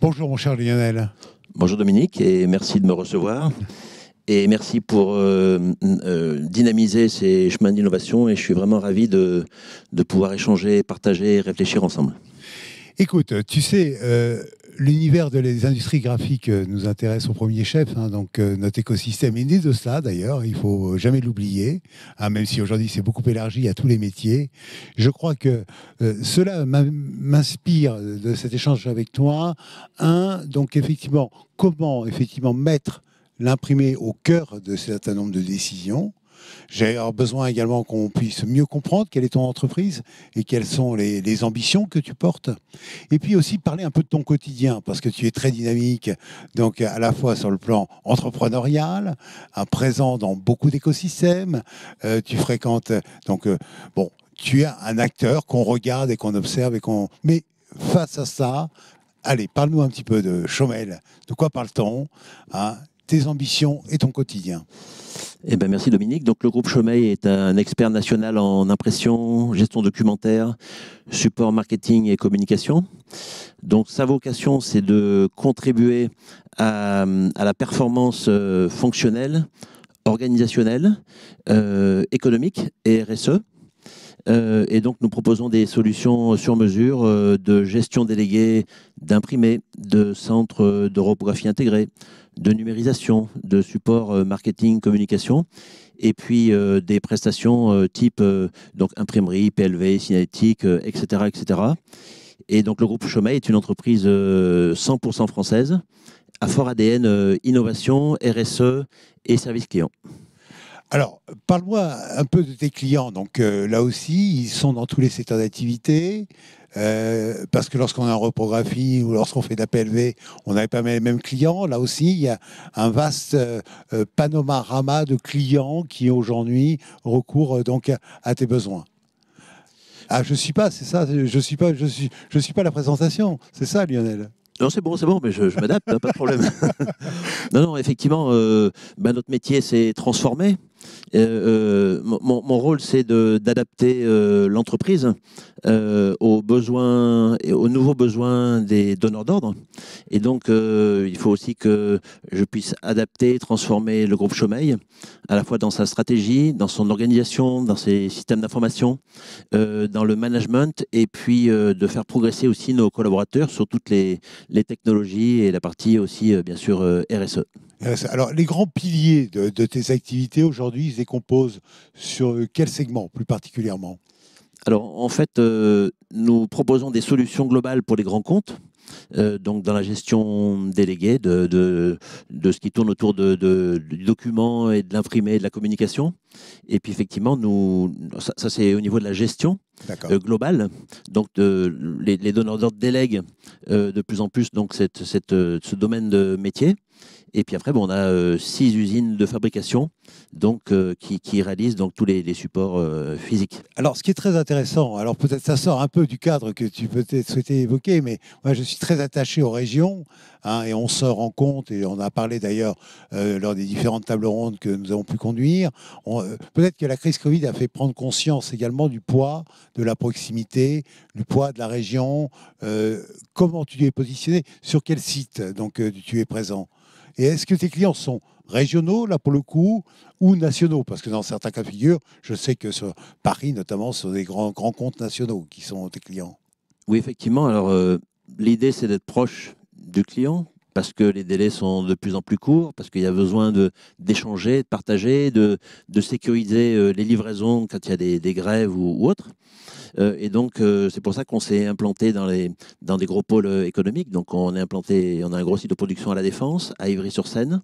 Bonjour mon cher Lionel. Bonjour Dominique et merci de me recevoir et merci pour dynamiser ces chemins d'innovation et je suis vraiment ravi de pouvoir échanger, partager et réfléchir ensemble. Écoute, tu sais, l'univers des industries graphiques nous intéresse au premier chef, hein, donc notre écosystème est né de cela d'ailleurs, il faut jamais l'oublier, hein, même si aujourd'hui c'est beaucoup élargi à tous les métiers. Je crois que cela m'inspire de cet échange avec toi. Donc effectivement, comment effectivement mettre l'imprimé au cœur de un certain nombre de décisions. J'ai besoin également qu'on puisse mieux comprendre quelle est ton entreprise et quelles sont les ambitions que tu portes. Et puis aussi parler un peu de ton quotidien, parce que tu es très dynamique, donc à la fois sur le plan entrepreneurial, présent dans beaucoup d'écosystèmes. Tu fréquentes, bon, tu es un acteur qu'on regarde et qu'on observe Mais face à ça, allez, parle-nous un petit peu de Chomel. De quoi parle-t-on, hein, tes ambitions et ton quotidien? Eh ben, merci Dominique. Donc, le groupe Chomeil est un expert national en impression, gestion documentaire, support marketing et communication. Donc sa vocation, c'est de contribuer à la performance fonctionnelle, organisationnelle, économique et RSE. Et donc, nous proposons des solutions sur mesure de gestion déléguée d'imprimés, de centres de reprographie intégrée, de numérisation, de support marketing, communication, et puis des prestations type donc imprimerie, PLV, signalétique, etc., etc. Et donc, le groupe Chomeil est une entreprise 100% française, à fort ADN innovation, RSE et service client. Alors, parle-moi un peu de tes clients. Donc là aussi, ils sont dans tous les secteurs d'activité. Parce que lorsqu'on est en reprographie ou lorsqu'on fait de la PLV, on n'avait pas les mêmes clients. Là aussi, il y a un vaste panorama de clients qui aujourd'hui recourent donc à tes besoins. Ah, je suis pas, c'est ça. Je suis pas la présentation. C'est ça, Lionel. Non, c'est bon, mais je m'adapte, hein, pas de problème. Non, effectivement, notre métier, c'est transformer. Mon rôle, c'est d'adapter l'entreprise aux besoins et aux nouveaux besoins des donneurs d'ordre. Et donc, il faut aussi que je puisse adapter, transformer le groupe Chomeil, à la fois dans sa stratégie, dans son organisation, dans ses systèmes d'information, dans le management, et puis de faire progresser aussi nos collaborateurs sur toutes les technologies et la partie aussi, bien sûr, RSE. Alors, les grands piliers de tes activités aujourd'hui, ils se décomposent sur quel segment plus particulièrement? Alors, en fait, nous proposons des solutions globales pour les grands comptes, donc dans la gestion déléguée de ce qui tourne autour du document et de l'imprimé et de la communication. Et puis, effectivement, ça c'est au niveau de la gestion globale. Donc, les donneurs d'ordre délèguent de plus en plus donc, ce domaine de métier. Et puis après, on a 6 usines de fabrication donc, qui réalisent donc, tous les supports physiques. Alors, ce qui est très intéressant, alors peut-être ça sort un peu du cadre que tu peut-être souhaitais évoquer, mais moi, je suis très attaché aux régions, hein, et on se rend compte, et on a parlé d'ailleurs lors des différentes tables rondes que nous avons pu conduire, peut-être que la crise Covid a fait prendre conscience également du poids de la proximité, du poids de la région. Comment tu es positionné? Sur quel site donc, tu es présent? Et est-ce que tes clients sont régionaux, là, pour le coup, ou nationaux? Parce que dans certains cas de figure, je sais que sur Paris, notamment, ce sont des grands comptes nationaux qui sont tes clients. Oui, effectivement. Alors, l'idée, c'est d'être proche du client parce que les délais sont de plus en plus courts, parce qu'il y a besoin d'échanger, de partager, de sécuriser les livraisons quand il y a des grèves ou autres. Et donc, c'est pour ça qu'on s'est implanté dans des gros pôles économiques. Donc, on a un gros site de production à La Défense, à Ivry-sur-Seine,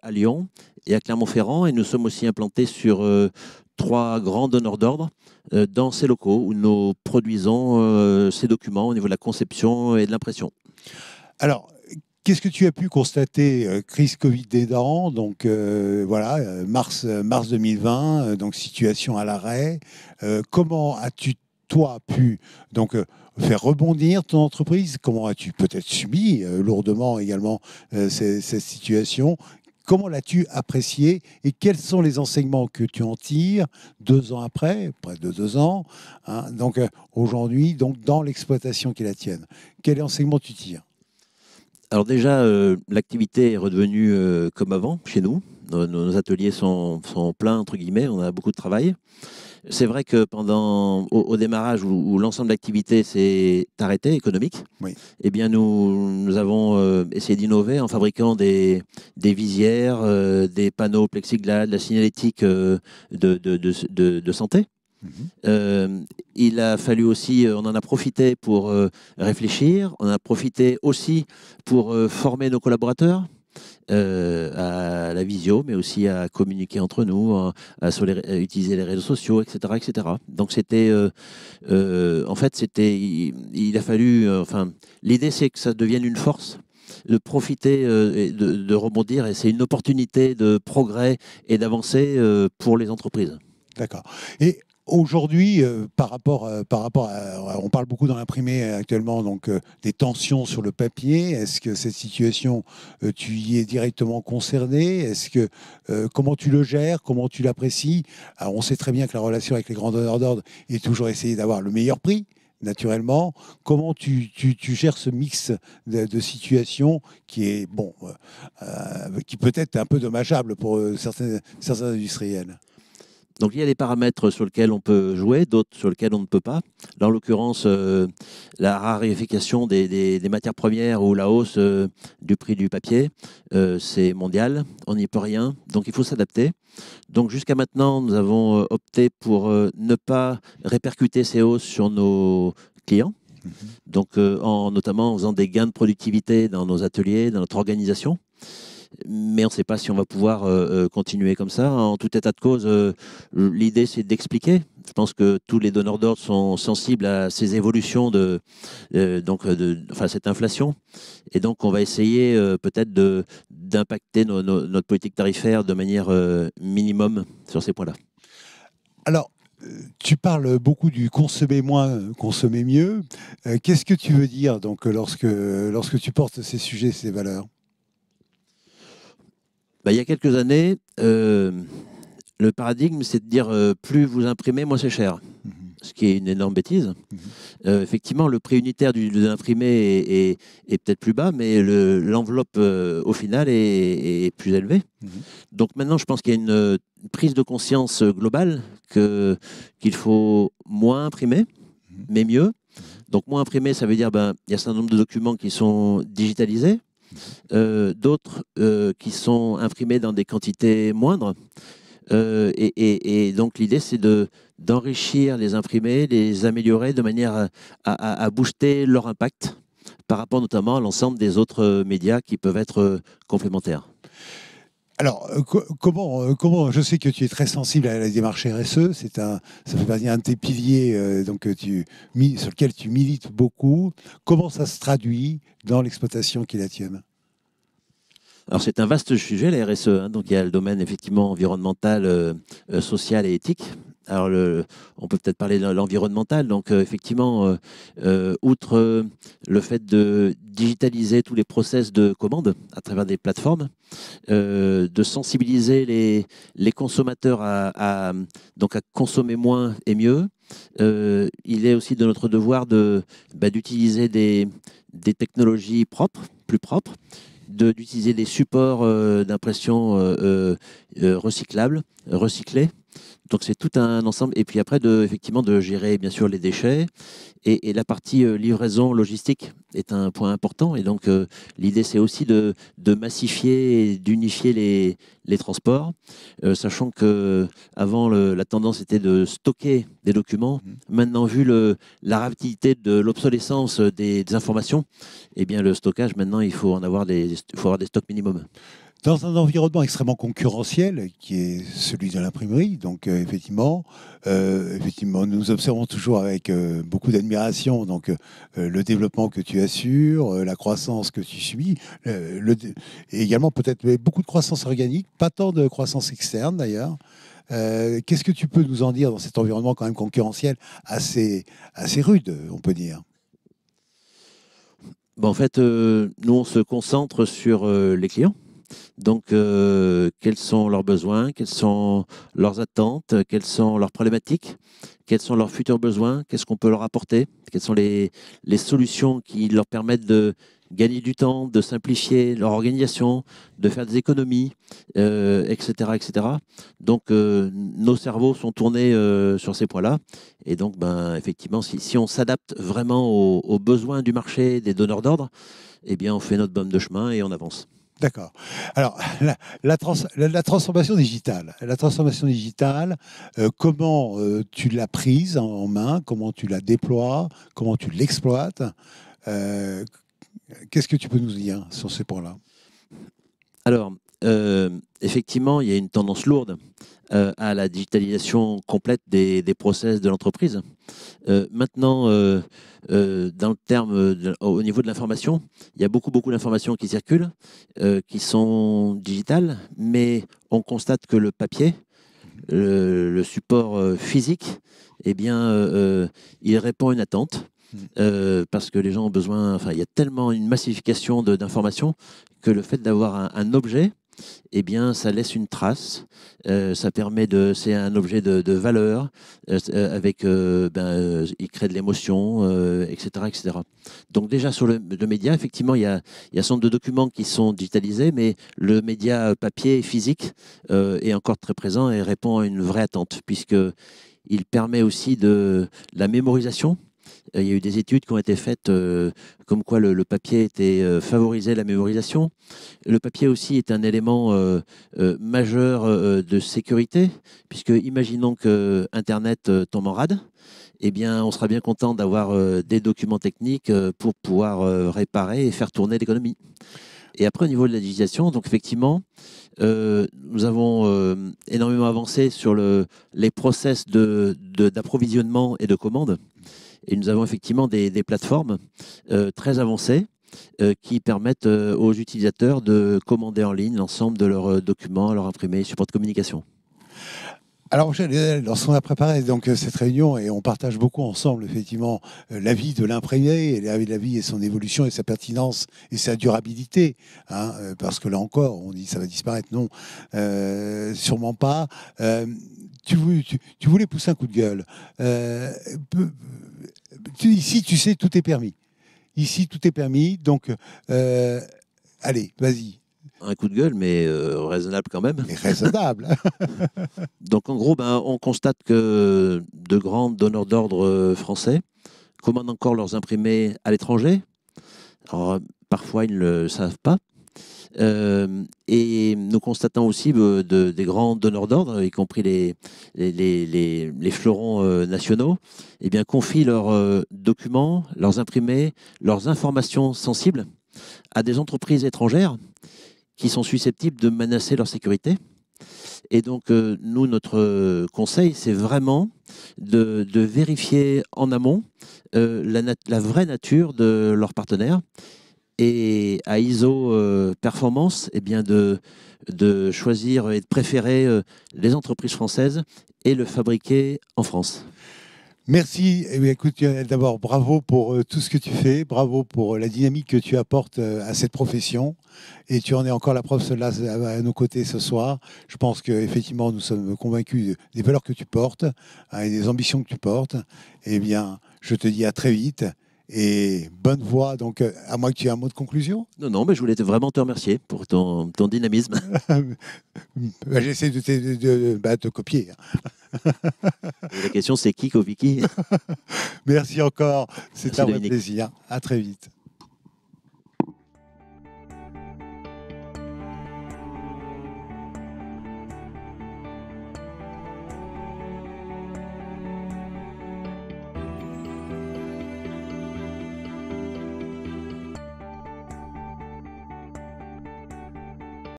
à Lyon et à Clermont-Ferrand. Et nous sommes aussi implantés sur 3 grands donneurs d'ordre dans ces locaux où nous produisons ces documents au niveau de la conception et de l'impression. Alors, qu'est-ce que tu as pu constater, crise Covid aidant, donc voilà, mars 2020, donc situation à l'arrêt. Comment as-tu, toi, pu donc faire rebondir ton entreprise? Comment as-tu peut-être subi lourdement également cette situation? Comment l'as-tu apprécié et quels sont les enseignements que tu en tires 2 ans après, près de 2 ans, hein, donc aujourd'hui, donc dans l'exploitation qui est la tienne? Quel enseignement tu tires? Alors déjà, l'activité est redevenue comme avant chez nous. Nos ateliers sont pleins, entre guillemets, on a beaucoup de travail. C'est vrai que au démarrage où l'ensemble de l'activité s'est arrêté, économique, Oui. eh bien nous avons essayé d'innover en fabriquant des visières, des panneaux plexiglas, de la signalétique de santé. Mhm. Il a fallu aussi, on en a profité pour réfléchir, on en a profité aussi pour former nos collaborateurs à la visio, mais aussi à communiquer entre nous, à utiliser les réseaux sociaux, etc., etc. Donc en fait, il a fallu, enfin, l'idée c'est que ça devienne une force de profiter et de rebondir, et c'est une opportunité de progrès et d'avancer pour les entreprises. D'accord. Et aujourd'hui, on parle beaucoup dans l'imprimé actuellement, donc des tensions sur le papier. Est-ce que cette situation, tu y es directement concerné? Comment tu le gères? Comment tu l'apprécies? Alors, on sait très bien que la relation avec les grands donneurs d'ordre est toujours essayer d'avoir le meilleur prix. Naturellement, comment tu gères ce mix de situations qui est bon, qui peut être un peu dommageable pour certains industriels? Donc il y a des paramètres sur lesquels on peut jouer, d'autres sur lesquels on ne peut pas. Là, en l'occurrence, la raréfication des matières premières ou la hausse du prix du papier, c'est mondial, on n'y peut rien, donc il faut s'adapter. Donc jusqu'à maintenant, nous avons opté pour ne pas répercuter ces hausses sur nos clients, donc notamment en faisant des gains de productivité dans nos ateliers, dans notre organisation. Mais on ne sait pas si on va pouvoir continuer comme ça. En tout état de cause, l'idée, c'est d'expliquer. Je pense que tous les donneurs d'ordre sont sensibles à ces évolutions enfin, cette inflation. Et donc, on va essayer peut-être d'impacter notre politique tarifaire de manière minimum sur ces points-là. Alors, tu parles beaucoup du consommer moins, consommer mieux. Qu'est-ce que tu veux dire donc lorsque tu portes ces sujets, ces valeurs? Bah, il y a quelques années, le paradigme, c'est de dire plus vous imprimez, moins c'est cher. Mhm. Ce qui est une énorme bêtise. Effectivement, le prix unitaire de l'imprimé est peut-être plus bas, mais l'enveloppe au final est plus élevée. Mhm. Donc maintenant, je pense qu'il y a une prise de conscience globale qu'il faut moins imprimer, mais mieux. Donc moins imprimer, ça veut dire il y a un certain nombre de documents qui sont digitalisés, d'autres qui sont imprimés dans des quantités moindres. Et donc l'idée, c'est d'enrichir les imprimés, les améliorer de manière à booster leur impact par rapport notamment à l'ensemble des autres médias qui peuvent être complémentaires. Alors, comment, je sais que tu es très sensible à la démarche RSE, ça fait partie d'un de tes piliers sur lequel tu milites beaucoup. Comment ça se traduit dans l'exploitation qui est la tienne? Alors c'est un vaste sujet, la RSE, hein. Donc il y a le domaine effectivement environnemental, social et éthique. Alors on peut peut-être parler de l'environnemental. Donc effectivement, outre le fait de digitaliser tous les process de commande à travers des plateformes, de sensibiliser les consommateurs donc à consommer moins et mieux, il est aussi de notre devoir d'utiliser des technologies propres, plus propres, d'utiliser des supports d'impression recyclables, recyclés. Donc c'est tout un ensemble. Et puis après, effectivement, de gérer bien sûr les déchets. Et la partie livraison logistique est un point important. Et donc l'idée, c'est aussi de massifier et d'unifier les transports, sachant que avant la tendance était de stocker des documents. Maintenant, vu la rapidité de l'obsolescence des informations, eh bien le stockage, maintenant, il faut avoir des stocks minimum. Dans un environnement extrêmement concurrentiel, qui est celui de l'imprimerie, donc effectivement, nous observons toujours avec beaucoup d'admiration le développement que tu assures, la croissance que tu suis, et également peut-être beaucoup de croissance organique, pas tant de croissance externe d'ailleurs. Qu'est-ce que tu peux nous en dire dans cet environnement quand même concurrentiel assez rude, on peut dire? En fait, nous, on se concentre sur les clients. Donc, quels sont leurs besoins, quelles sont leurs attentes, quelles sont leurs problématiques, quels sont leurs futurs besoins, qu'est-ce qu'on peut leur apporter, quelles sont les solutions qui leur permettent gagner du temps, de simplifier leur organisation, de faire des économies, etc., etc. Donc, nos cerveaux sont tournés sur ces points-là. Et donc, effectivement, si on s'adapte vraiment aux besoins du marché, des donneurs d'ordre, eh bien, on fait notre bonne de chemin et on avance. D'accord. Alors, la transformation digitale. La transformation digitale, comment tu l'as prise en main, comment tu la déploies, comment tu l'exploites. euh, Qu'est-ce que tu peux nous dire sur ces points-là? Alors, effectivement, il y a une tendance lourde à la digitalisation complète des process de l'entreprise. Maintenant, dans le terme au niveau de l'information, il y a beaucoup d'informations qui circulent, qui sont digitales, mais on constate que le papier, le support physique, eh bien, il répond à une attente. Parce que les gens ont besoin, enfin, il y a tellement une massification d'informations que le fait d'avoir un objet, eh bien, ça laisse une trace. Ça permet de, c'est un objet de valeur avec, il crée de l'émotion, etc., etc. Donc déjà sur le média, effectivement, il y a un certain nombre de documents qui sont digitalisés, mais le média papier et physique est encore très présent et répond à une vraie attente, puisque il permet aussi de la mémorisation. Il y a eu des études qui ont été faites comme quoi le papier était favorisait la mémorisation. Le papier aussi est un élément majeur de sécurité, puisque imaginons que Internet tombe en rade, eh bien, on sera bien content d'avoir des documents techniques pour pouvoir réparer et faire tourner l'économie. Et après, au niveau de la digitalisation, donc effectivement, nous avons énormément avancé sur les process d'approvisionnement et de commande. Et nous avons effectivement des plateformes très avancées qui permettent aux utilisateurs de commander en ligne l'ensemble de leurs documents, leurs imprimés, supports de communication. Alors, lorsqu'on a préparé donc cette réunion et on partage beaucoup ensemble effectivement la vie de l'imprimé, et la vie et son évolution et sa pertinence et sa durabilité, hein, parce que là encore, on dit ça va disparaître, non, sûrement pas. Tu voulais pousser un coup de gueule. Ici, tu sais, tout est permis. Ici, tout est permis. Donc, allez, vas-y. Un coup de gueule, mais raisonnable quand même. Mais raisonnable. Donc en gros, on constate que de grands donneurs d'ordre français commandent encore leurs imprimés à l'étranger. Alors, parfois, ils ne le savent pas. Et nous constatons aussi des grands donneurs d'ordre, y compris les fleurons nationaux, eh bien, confient leurs documents, leurs imprimés, leurs informations sensibles à des entreprises étrangères qui sont susceptibles de menacer leur sécurité. Et donc, nous, notre conseil, c'est vraiment de vérifier en amont la vraie nature de leurs partenaires. Et à ISO Performance, eh bien de choisir et de préférer les entreprises françaises et le fabriquer en France. Merci. Eh bien, écoute, d'abord, bravo pour tout ce que tu fais, bravo pour la dynamique que tu apportes à cette profession. Et tu en es encore la preuve là à nos côtés ce soir. Je pense qu'effectivement, nous sommes convaincus des valeurs que tu portes, hein, et des ambitions que tu portes. Eh bien, je te dis à très vite et bonne voie. Donc, à moins que tu aies un mot de conclusion. Non, mais je voulais vraiment te remercier pour ton dynamisme. J'essaie de te copier. Et la question, c'est qui, Vicky? Merci encore. C'est un vrai Dominique. plaisir. À très vite.